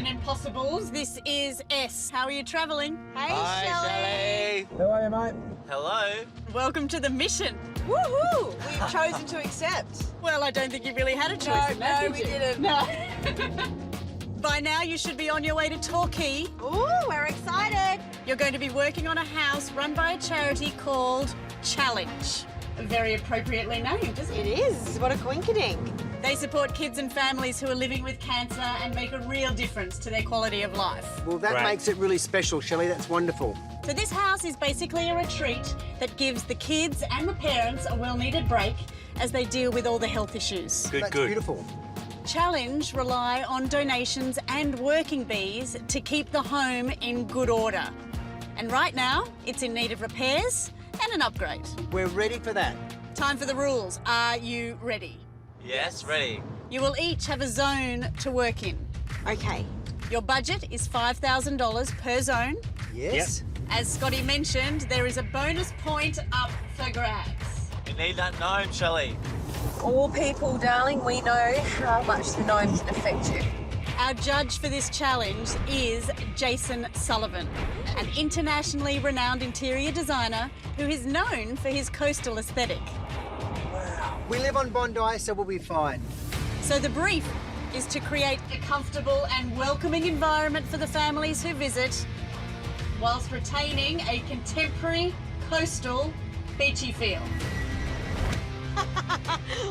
Mission Impossibles. This is S. How are you travelling? Hey, Hi, Shelley. How are you, mate? Hello. Welcome to the mission. Woohoo! We've chosen to accept. Well, I don't think you really had a choice in that, No, did we you? didn't. No. By now, you should be on your way to Torquay. Ooh, we're excited. You're going to be working on a house run by a charity called Challenge. Very appropriately named, isn't it? It is. What a quinkadink. They support kids and families who are living with cancer and make a real difference to their quality of life. Well, that Great. makes it really special, Shelley. That's wonderful. So this house is basically a retreat that gives the kids and the parents a well-needed break as they deal with all the health issues. Good, That's good. beautiful. Challenge rely on donations and working bees to keep the home in good order. And right now, it's in need of repairs and an upgrade. We're ready for that. Time for the rules. Are you ready? Yes, ready. You will each have a zone to work in. Okay. Your budget is $5,000 per zone. Yes? As Scotty mentioned, there is a bonus point up for grabs. We need that gnome, Shelley. All people, darling, we know how much the gnomes affect you. Our judge for this challenge is Jason Sullivan, an internationally renowned interior designer who is known for his coastal aesthetic. We live on Bondi, so we'll be fine. So the brief is to create a comfortable and welcoming environment for the families who visit, whilst retaining a contemporary, coastal, beachy feel.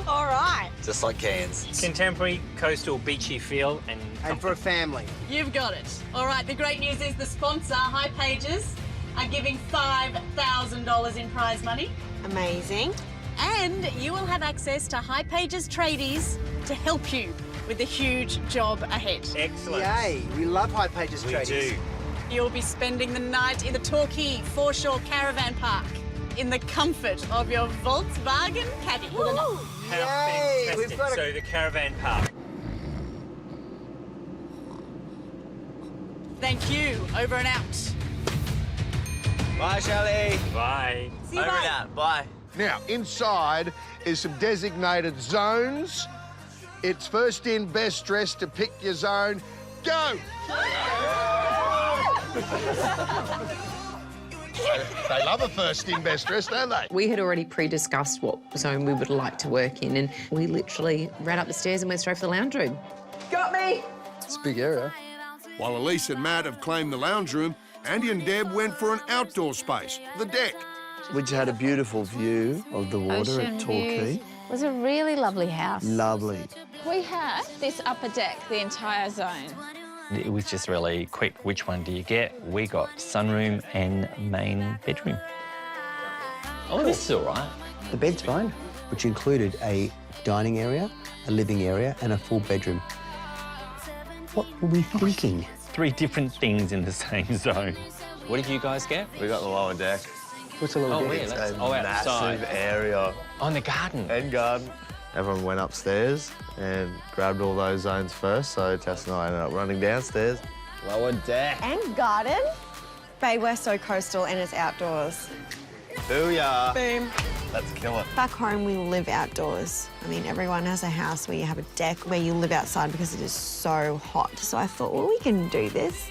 All right. Just like Cairns. Contemporary, coastal, beachy feel and And for a family. You've got it. All right, the great news is the sponsor, High Pages, are giving $5,000 in prize money. Amazing. And you will have access to High Pages tradies to help you with the huge job ahead. excellent. Yay, we love High Pages We tradies. do. You'll be spending the night in the Torquay Foreshore Caravan Park in the comfort of your Volkswagen Caddy. Ooh. How Yay, fantastic. we've got a- So the caravan park. Thank you. Over and out. Bye, Shelley. Bye. See you, Over and bye. out. Bye. Now, inside is some designated zones. It's first in, best dressed to pick your zone. Go! They love a first in, best dressed, don't they? We had already pre-discussed what zone we would like to work in, and we literally ran up the stairs and went straight for the lounge room. Got me. It's a big area. While Elise and Matt have claimed the lounge room, Andy and Deb went for an outdoor space, the deck. We just had a beautiful view of the water at Torquay. It was a really lovely house. Lovely. We had this upper deck, the entire zone. It was just really quick. Which one do you get? We got sunroom and main bedroom. Oh, this is all right. The bed's fine, which included a dining area, a living area, and a full bedroom. What were we thinking? 3 different things in the same zone. What did you guys get? We got the lower deck. What's a little Oh, bit? yeah, that's Massive outside. area Oh, in the garden. and garden. Everyone went upstairs and grabbed all those zones first, so Tess and I ended up running downstairs. Lower deck. And garden. Babe, we're so coastal and it's outdoors. Booyah. Boom. Let's kill it. Back home, we live outdoors. I mean, everyone has a house where you have a deck where you live outside because it is so hot. So I thought, well, we can do this.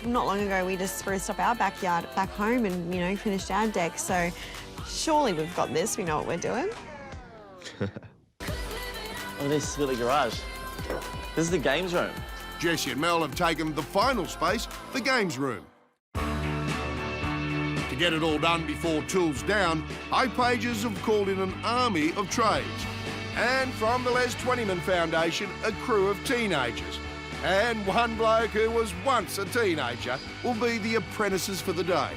Not long ago, we just spruced up our backyard back home and, you know, finished our deck. So surely we've got this. We know what we're doing. Oh, this is the garage. This is the games room. Jessie and Mel have taken the final space, the games room. To get it all done before tools down, High Pages have called in an army of trades. And from the Les Twentyman Foundation, a crew of teenagers. And one bloke who was once a teenager will be the apprentices for the day.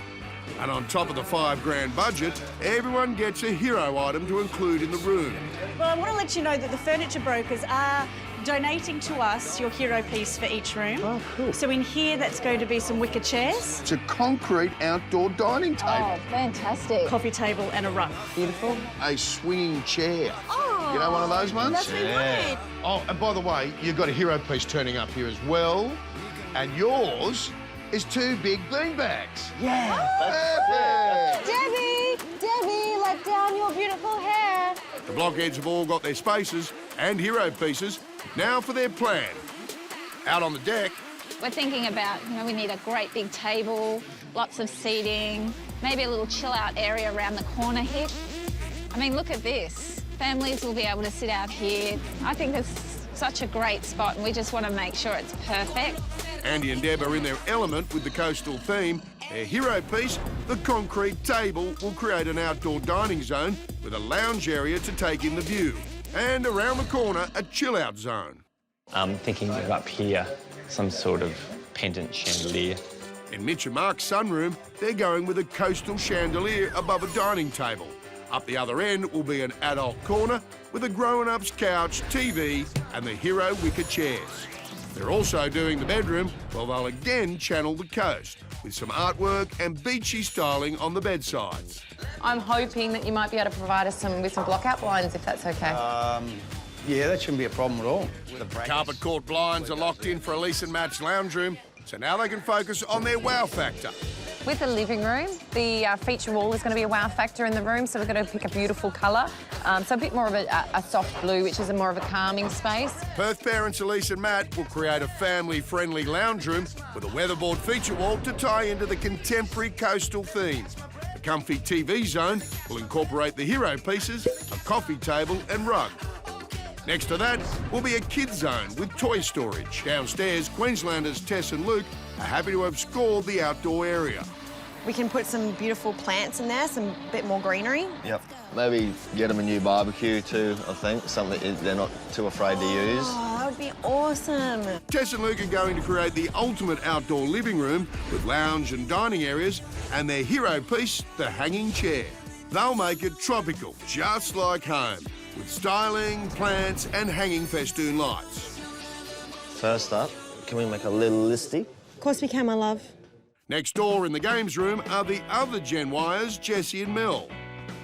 And on top of the $5,000 budget, everyone gets a hero item to include in the room. Well, I want to let you know that the furniture brokers are donating to us your hero piece for each room. Oh, cool. So in here, that's going to be some wicker chairs, It's a concrete outdoor dining table, Oh, fantastic. coffee table and a rug. Beautiful. a swinging chair. Oh, You know one of those ones? That's what we wanted. Oh, and by the way, you've got a hero piece turning up here as well. And yours is 2 big beanbags. Yeah. Debbie, let down your beautiful hair. The Blockheads have all got their spaces and hero pieces. Now for their plan. Out on the deck, We're thinking about, we need a great big table, lots of seating, maybe a little chill-out area around the corner here. I mean, look at this. Families will be able to sit out here. I think it's such a great spot, and we just want to make sure it's perfect. Andy and Deb are in their element with the coastal theme. Their hero piece, the concrete table, will create an outdoor dining zone with a lounge area to take in the view. And around the corner, a chill-out zone. I'm thinking of up here, some sort of pendant chandelier. In Mitch and Mark's sunroom, they're going with a coastal chandelier above a dining table. Up the other end will be an adult corner with a grown-up's couch, TV and the hero wicker chairs. They're also doing the bedroom, well, they'll again channel the coast with some artwork and beachy styling on the bedsides. I'm hoping that you might be able to provide us with some blockout blinds, if that's okay. Yeah, that shouldn't be a problem at all. Carpet court blinds are locked in for Elise and Matt's lounge room, so now they can focus on their wow factor. With the living room, the feature wall is going to be a wow factor in the room, so we're going to pick a beautiful colour. So a bit more of a soft blue, which is more of a calming space. Perth parents Elise and Matt will create a family-friendly lounge room with a weatherboard feature wall to tie into the contemporary coastal theme. The comfy TV zone will incorporate the hero pieces, a coffee table and rug. Next to that will be a kids zone with toy storage. Downstairs, Queenslanders Tess and Luke are happy to have scored the outdoor area. We can put some beautiful plants in there, some bit more greenery. Yep. Maybe get them a new barbecue too, I think. Something they're not too afraid to use. Oh, that would be awesome. Tess and Luke are going to create the ultimate outdoor living room with lounge and dining areas and their hero piece, the hanging chair. They'll make it tropical, just like home, with styling, plants and hanging festoon lights. First up, can we make a little listy? Of course we can, my love. Next door in the games room are the other Gen Yers, Jessie and Mel.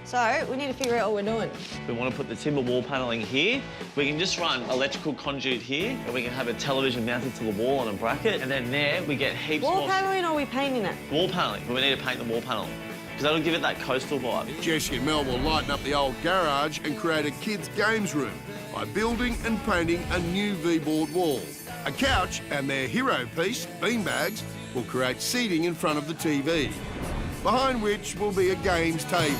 So, we need to figure out what we're doing. We want to put the timber wall panelling here. We can just run electrical conduit here, and we can have a television mounted to the wall on a bracket, and then there we get heaps more... Wall paneling or are we painting it? Wall paneling, but we need to paint the wall panel, because that'll give it that coastal vibe. Jessie and Mel will lighten up the old garage and create a kids' games room by building and painting a new V-board wall. A couch and their hero piece, beanbags, will create seating in front of the TV, behind which will be a games table.